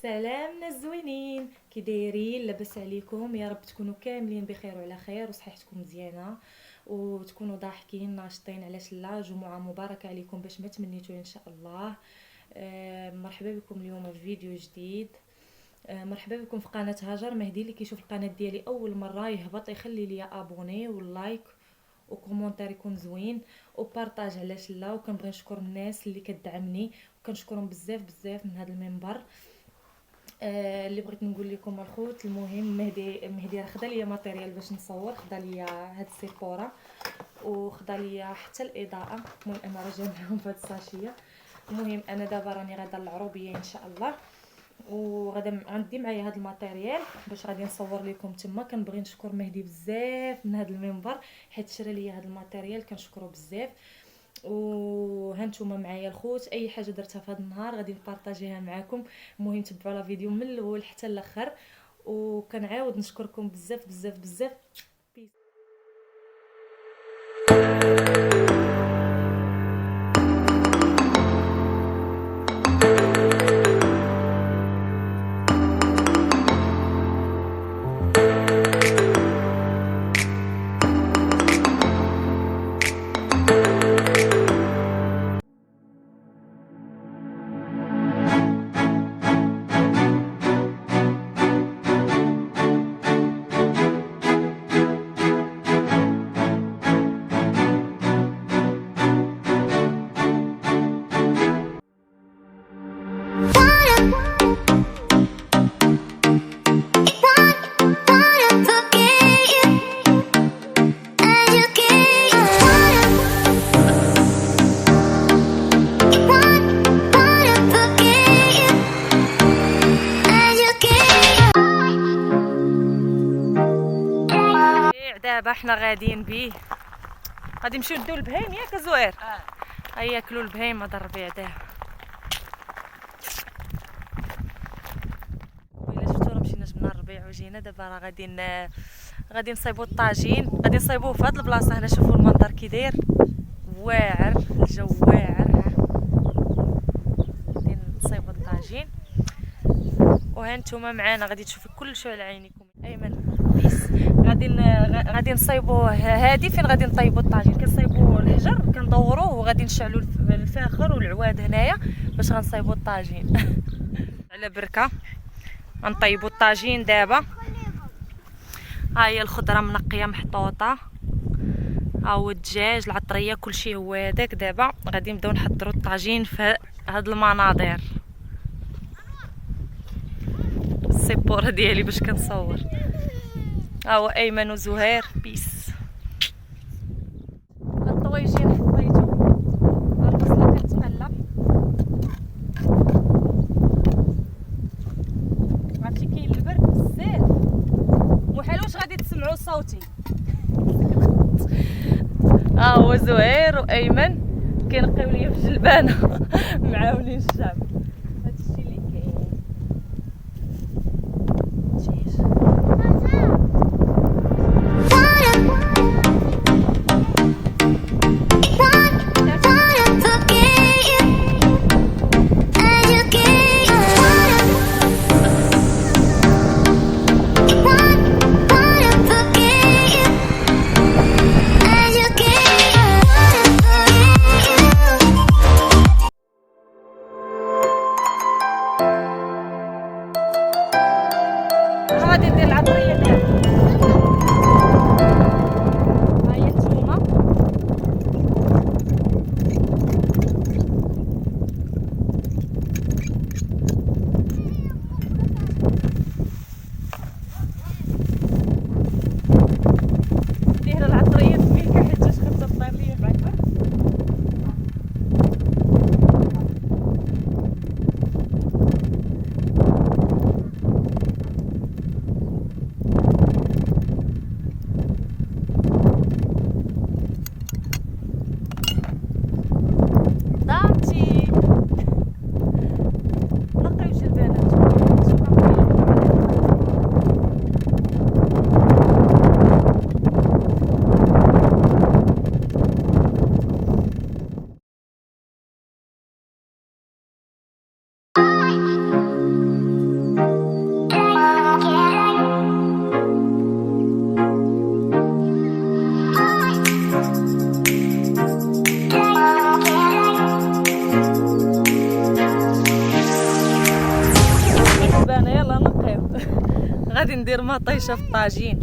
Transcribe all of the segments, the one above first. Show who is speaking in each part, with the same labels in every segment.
Speaker 1: سلامنا الزوينين، كي دايرين؟ لاباس عليكم؟ يا رب تكونوا كاملين بخير وعلى خير وصحتكم مزيانه وتكونوا ضاحكين ناشطين. علاش لا؟ جمعه مباركه عليكم باش ما تمنيتوا ان شاء الله. مرحبا بكم اليوم في فيديو جديد. مرحبا بكم في قناه هاجر مهدي. اللي كيشوف القناه ديالي اول مره يهبط يخلي لي ابوني واللايك وكومونتير يكون زوين وبارطاج، علاش لا؟ وكنبغي نشكر الناس اللي كتدعمني وكنشكرهم بزاف بزاف من هذا المنبر. اللي بغيت نقول لكم الخوت، المهم مهدي راه خدا ليا ماتيريال باش نصور، خدا ليا هاد السيبوره وخدا ليا حتى الاضاءه. المهم انا راه جايبهم في هاد الساشيه. المهم انا دابا راني غادا للعروبيه ان شاء الله، وغادا عندي معايا هاد الماتيريال باش غادي نصور لكم تما. كنبغي نشكر مهدي بزاف من هاد المنبر حيت شرى ليا هاد الماتيريال، كنشكرو بزاف. وهانتوما معايا الخوت، اي حاجه درتها في هذا النهار غادي نبارطاجيها معكم. المهم تبعوا لا فيديو من الاول حتى الاخر، وكنعاود نشكركم بزاف بزاف بزاف. دابا احنا غاديين بيه، غادي نمشيو نديو البهيم ياك زوير. هيا ياكلوا البهيم هذا الربيع دابا. ويلا شفتوا راه مشينا جبنا الربيع وجينا دابا راه غادي نصايبوا الطاجين، غادي نصايبوه في هاد البلاصه هنا. شوفوا المنظر كي داير، واعر الجو واعر. غادي نصايبوا الطاجين وها نتوما معانا غادي تشوفوا كلشي على عينيكم. ايمن بيس غادي نصايبوه هادي. فين غادي نطيبوا الطاجين؟ كنصايبوا الحجر كندوروه وغادي نشعلوا الفاخر والعواد هنايا باش غنصايبوا الطاجين. على بركه غنطيبوا الطاجين دابا. ها هي الخضره منقيه محطوطه، ها هو الدجاج العطريه كلشي هو هذاك. دابا غادي نبداو نحضروا الطاجين في هاد المناظر. السيبوره ديالي باش كنصور. ها هو ايمن وزهير بيس. الطويجين حطيتو، البصله كتقلى. عرفتي كاين البرد بزاف، وحال واش غادي تسمعوا صوتي. ها هو زهير وايمن كينقيو ليا في الجلبانه معاونين الشعب. هادشي اللي كاين. غادي ندير العطريه دابا. ها هي الثومه، ندير العطريه فميكا حيت خبزه طاير ليا مع البرد. غادي ندير مطيشه في الطاجين.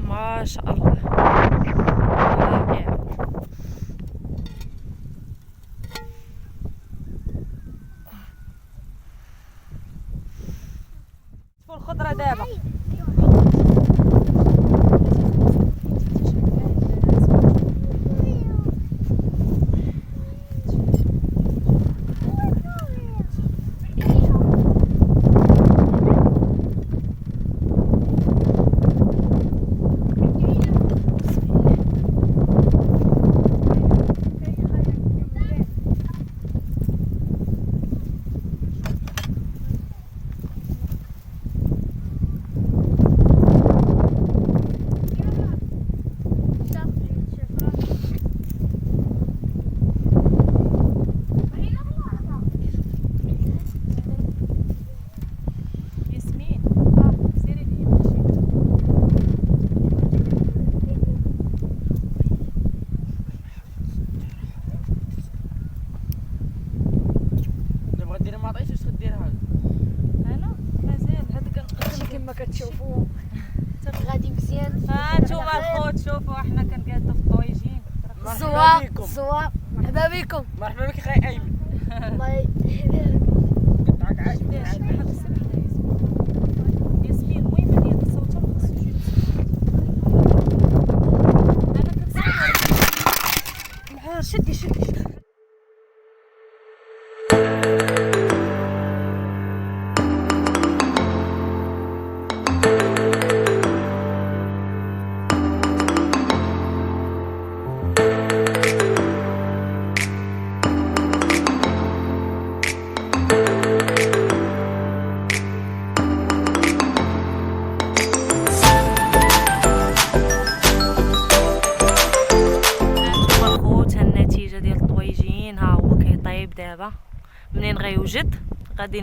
Speaker 1: ما شاء الله رائع. شوفوا الخضره دابا.
Speaker 2: كتشوفوا غادي مزيان.
Speaker 1: ها نتوما الخوت شوفوا احنا كنقادو في الطويجين.
Speaker 2: الزوار مرحبا بكم.
Speaker 3: مرحبا بك خاي ايمن.
Speaker 2: الله
Speaker 3: معك عايش
Speaker 1: ياسمين المهم ديال الصوت ما خصوش انا كنصور. شدي دابا منين غيوجد غادي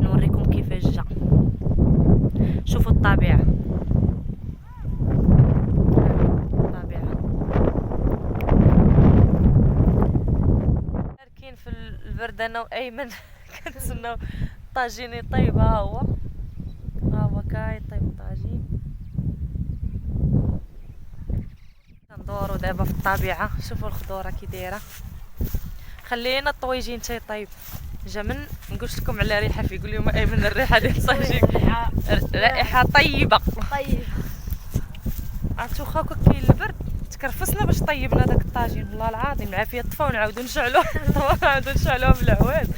Speaker 1: نوريكم كيفاش جا. شوفوا الطبيعه كاين في البرد انا وايمن كنتسناو الطاجين يطيب. ها هو كيطيب الطاجين. كندورو دابا في الطبيعه. شوفوا الخضوره كي دايره. خلينا الطويجين تيطيب. جا من نقولش لكم على ريحه في يقول لهم ايمن الريحه ديال الطاجين رائحه طيبه. عرفتوا خاكو كاين البرد تكرفسنا باش طيبنا داك الطاجين. والله العظيم العافيه طفاو ونعاودو نشعلوه بالعواد.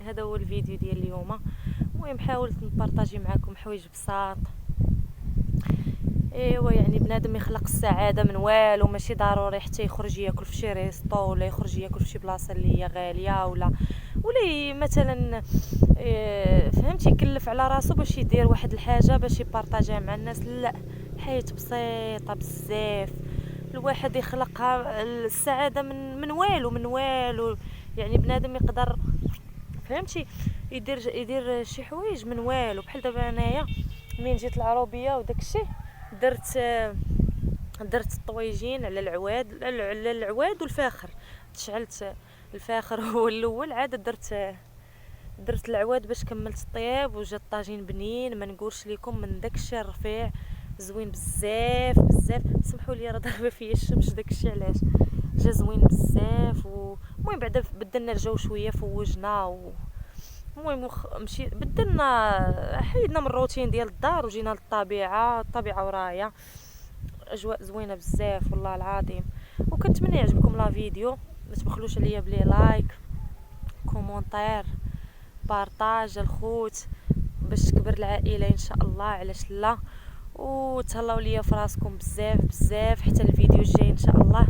Speaker 1: هذا هو الفيديو ديال اليوم. المهم حاولت نبارطاجي معكم حوايج بساط ايوا يعني بنادم يخلق السعاده من والو، ماشي ضروري حتى يخرج ياكل في شي ريسطو ولا يخرج ياكل في شي بلاصه اللي هي غاليه ولا مثلا فهمتي يكلف على راسو باش يدير واحد الحاجه باش يبارطاجيها مع الناس. لا، الحياه بسيطه بزاف، الواحد يخلقها السعاده من والو. يعني بنادم يقدر فهمتي يدير شي حوايج من والو. بحال دابا انايا منين جيت العروبيه وداك الشيء درت الطويجين على العواد والفاخر. تشعلت الفاخر هو الاول، عاد درت العواد باش كملت الطياب، وجا الطاجين بنين ما نقولش لكم، من داك الشيء الرفيع زوين بزاف بزاف. سمحوا لي راه ضربه فيا الشمس داك الشيء علاش جا زوين بزاف. ومهم بعدا بدلنا الجو شويه، فوجنا المهم بدلنا حيدنا من الروتين ديال الدار وجينا للطبيعه. الطبيعه ورايا اجواء زوينه بزاف والله العظيم. وكنتمنى يعجبكم لا فيديو، ما تبخلوش عليا بلي لايك، كومونتير، بارطاج الخوت باش تكبر العائله ان شاء الله. علاش لا؟ وتهلاو ليا فراسكم بزاف بزاف حتى الفيديو الجاي ان شاء الله.